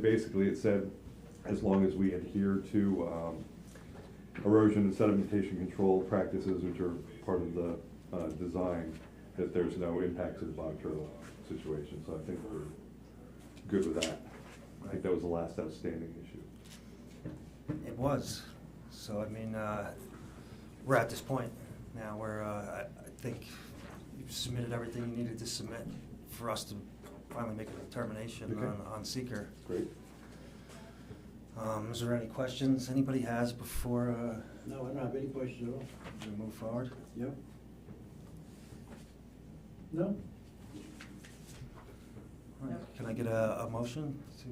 Basically, it said, as long as we adhere to erosion and sedimentation control practices, which are part of the design, that there's no impact to the bog turtle situation. So I think we're good with that. I think that was the last outstanding issue. It was. So, I mean, we're at this point now where I think you've submitted everything you needed to submit for us to finally make a determination on seeker. Great. Is there any questions anybody has before No, I don't have any questions at all. we move forward? Yep. No? All right. Can I get a motion to?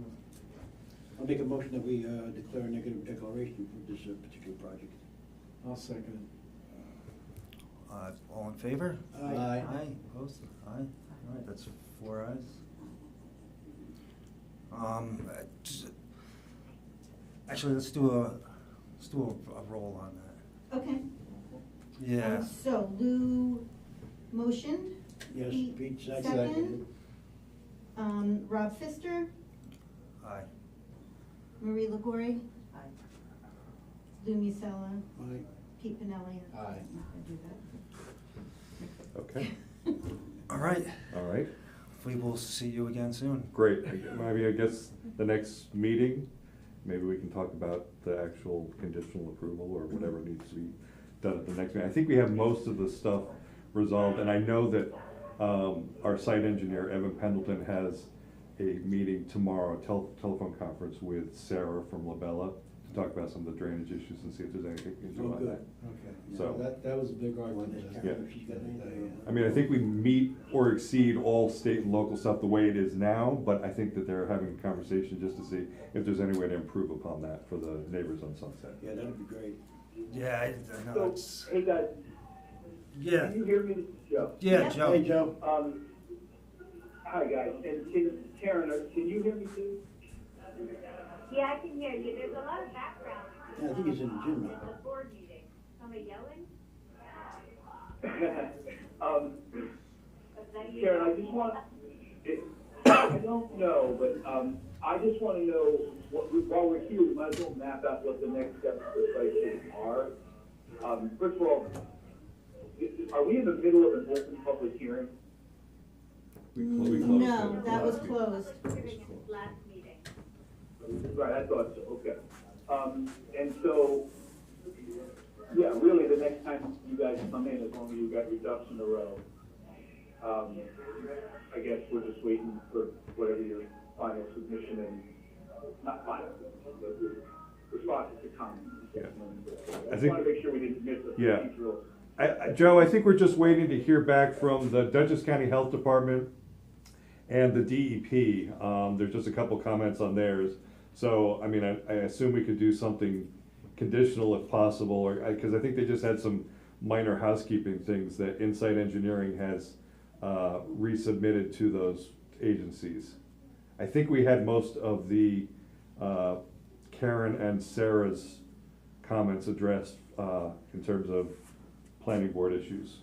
I'll make a motion that we declare a negative declaration for this particular project. I'll second All in favor? Aye. Aye, opposed? Aye. All right, that's 4 ayes. Actually, let's do a roll on that. Okay. Yeah. So Lou motioned. Yes, Pete second. seconded. Rob Pfister, Aye. Marie Legori. Aye. Lou Musella, Aye. Pete Pinelli. Aye. Okay. All right. All right. We will see you again soon. Great. Maybe I guess the next meeting, maybe we can talk about the actual conditional approval or whatever needs to be done at the next meeting. I think we have most of the stuff resolved, and I know that our site engineer, Evan Pendleton, has a meeting tomorrow, telephone conference with Sarah from Labella to talk about some of the drainage issues and see if there's anything we can do Oh, on good. that. Okay. So- That was a big argument. Yeah. If she's got anything. I mean, I think we meet or exceed all state and local stuff the way it is now, but I think that they're having a conversation just to see if there's any way to improve upon that for the neighbors on Sunset. Yeah, that'd be great. Yeah, I know it's. So, hey guys, Yeah. can you hear me? This is Joe. Yeah, Yeah. Joe. Hey, Joe. Hi guys, and Karen, can you hear me too? Yeah, I can hear you. There's a lot of background. Yeah, I think it's in the gym It's now. a board meeting. Somebody yelling? Is that you? Karen, I just want, I don't know, but I just want to know, while we're here, we might as well map out what the next steps for the site are. First of all, are we in the middle of an open public hearing? We closed No, it that was last week. closed. During its last meeting. Right, I thought so, okay. And so, yeah, really, the next time you guys come in, as long as you've got your ducks in a row, I guess we're just waiting for whatever your final submission and, not final, but your responses to comments. Yeah. I I just think- want to make sure we didn't miss a Yeah. procedural. Joe, I think we're just waiting to hear back from the Dutchess County Health Department and the DEP. There's just a couple comments on theirs. So, I mean, I assume we could do something conditional if possible, or, because I think they just had some minor housekeeping things that Insight Engineering has resubmitted to those agencies. I think we had most of the Karen and Sarah's comments addressed in terms of planning board issues.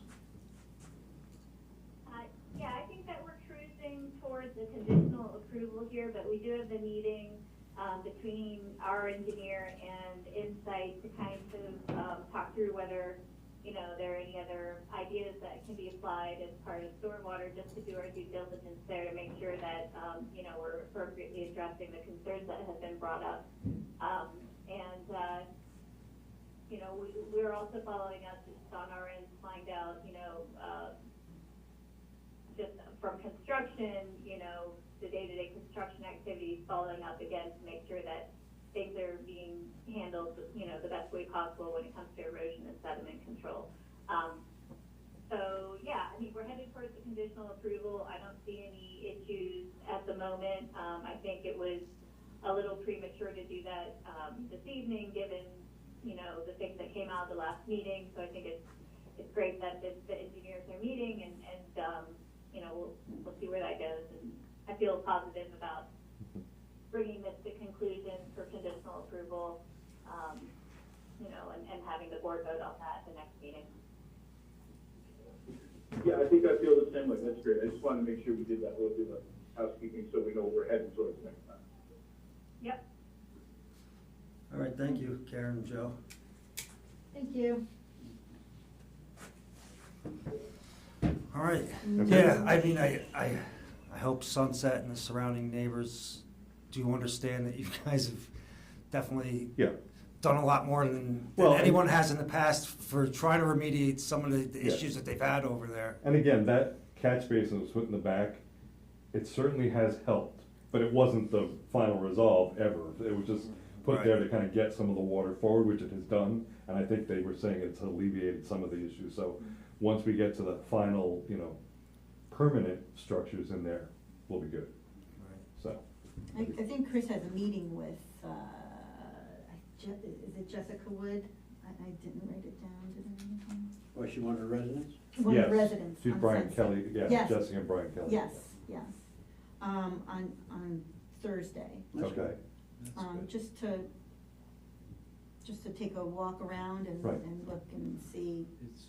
Yeah, I think that we're cruising towards a conditional approval here, but we do have the meeting between our engineer and Insight to kind of talk through whether, you know, there are any other ideas that can be applied as part of stormwater, just to do our due diligence there to make sure that, you know, we're appropriately addressing the concerns that have been brought up. You know, we're also following up just on our end to find out, you know, just from construction, you know, the day-to-day construction activities, following up again to make sure that things are being handled, you know, the best way possible when it comes to erosion and sediment control. So yeah, I mean, we're headed towards the conditional approval. I don't see any issues at the moment. I think it was a little premature to do that this evening, given, you know, the things that came out of the last meeting. So I think it's great that the engineers are meeting, and you know, we'll see where that goes. And I feel positive about bringing this to conclusion for conditional approval, you know, and having the board vote on that at the next meeting. Yeah, I think I feel the same way. That's great. I just wanted to make sure we did that little bit of housekeeping so we know what we're heading towards next time. Yep. All right, thank you, Karen and Joe. Thank you. All right, Okay. yeah, I mean, I hope Sunset and the surrounding neighbors do understand that you guys have definitely Yeah, done a lot more than Well, anyone has in the past for trying to remediate some of the Yeah. issues that they've had over there. and again, that catch basin that was put in the back, it certainly has helped, but it wasn't the final resolve ever. It was just put there to kind of get some of the water forward, which it has done, and I think they were saying it's alleviated some of the issues. So once we get to the final, permanent structures in there, we'll be good, so. I think Chris has a meeting with, is it Jessica Wood? I didn't write it down, did I write it down? Or she wanted a residence? One of Yes. the residents She's on Brian Sunset. Kelly, yeah, Yes. Jessica and Brian Kelly. Yes, yes, on Thursday. That's Okay, good. Just to take a walk around and, Right. and look and see, It's,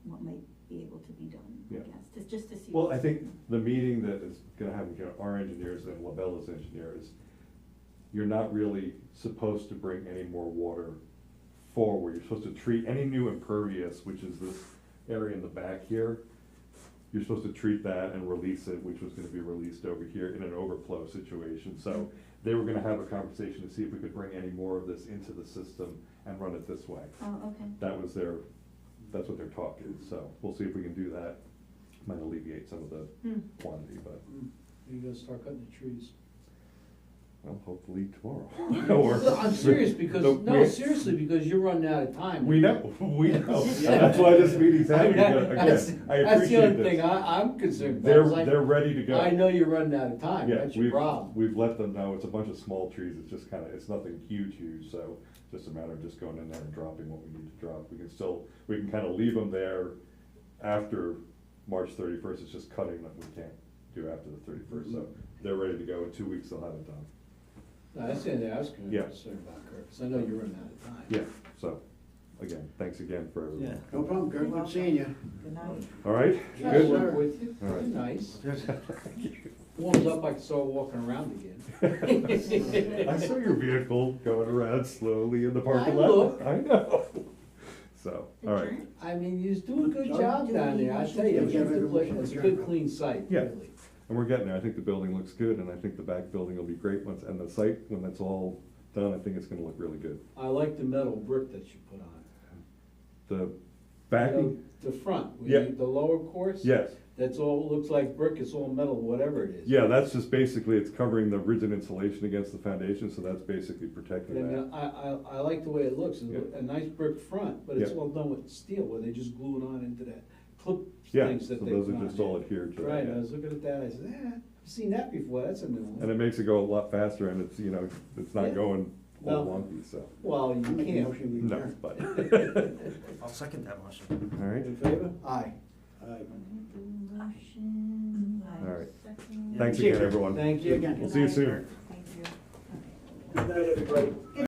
what might be able to be done, I Yeah. guess, just to see. well, I think the meeting that is gonna happen, our engineers and Labella's engineers, you're not really supposed to bring any more water forward. You're supposed to treat any new impervious, which is this area in the back here, you're supposed to treat that and release it, which was gonna be released over here in an overflow situation. So they were gonna have a conversation to see if we could bring any more of this into the system and run it this way. Oh, okay. That's what their talk is, so we'll see if we can do that. Might alleviate some of the quantity, but, you gotta start cutting the trees. well, hopefully tomorrow. No, I'm serious, because, No, no, we- seriously, because you're running out of time. We know, we know. Yeah. That's why this meeting's I mean, happening. that's, Again, I that's the appreciate only thing this. I'm concerned about. It's like, They're ready to go. I know you're running out of time, Yeah, that's your problem. we've let them know, it's a bunch of small trees, it's just kinda, it's nothing huge, so just a matter of just going in there and dropping what we need to drop. We can kinda leave them there after March 31st, it's just cutting that we can't do after the 31st, so they're ready to go, in 2 weeks they'll have it done. No, that's the only thing I was Yeah. concerned about, Kurt, 'cause I know you're running out of time. Yeah, so, again, thanks again for everything. Yeah. No problem, Kurt, good seeing you. Good night. All right? Try Good. to work with you, All right. you're nice. Thank you. Warms up, I can start walking around again. I saw your vehicle going around slowly in the parking I lot. look. I know. So, all right. Adjourn? I mean, you do a good Sorry? job down there, I tell you, it's Yeah, a good place, yeah, it's a yeah. good clean site, Yeah. really. And we're getting there. I think the building looks good, and I think the back building will be great once, and the site, when that's all done, I think it's gonna look really good. I like the metal brick that you put on. The You know, backing, The front, where Yeah. the lower course? yes. That's all, looks like brick, it's all metal, whatever it is. Yeah, that's just basically, it's covering the rigid insulation against the foundation, so that's basically protecting And that. I like the way it looks, it's Yeah. a nice brick front, but it's Yeah. all done with steel, where they just glue it on into that clip Yeah, things so that they those put are on just all there. adhered to that, Right, yeah. I was looking at that, I said, I've seen that before, that's a new And one. it makes it go a lot faster, and it's, it's not Yeah. going all No. wonky, so, Well, you I'll make a can't. motion, we no, adjourn. but, I'll second that motion. all right. In favor? Aye. Motion. All right. Second. Thanks again, everyone. Thank you. Again. We'll see you soon. Thank you. Good night, everybody.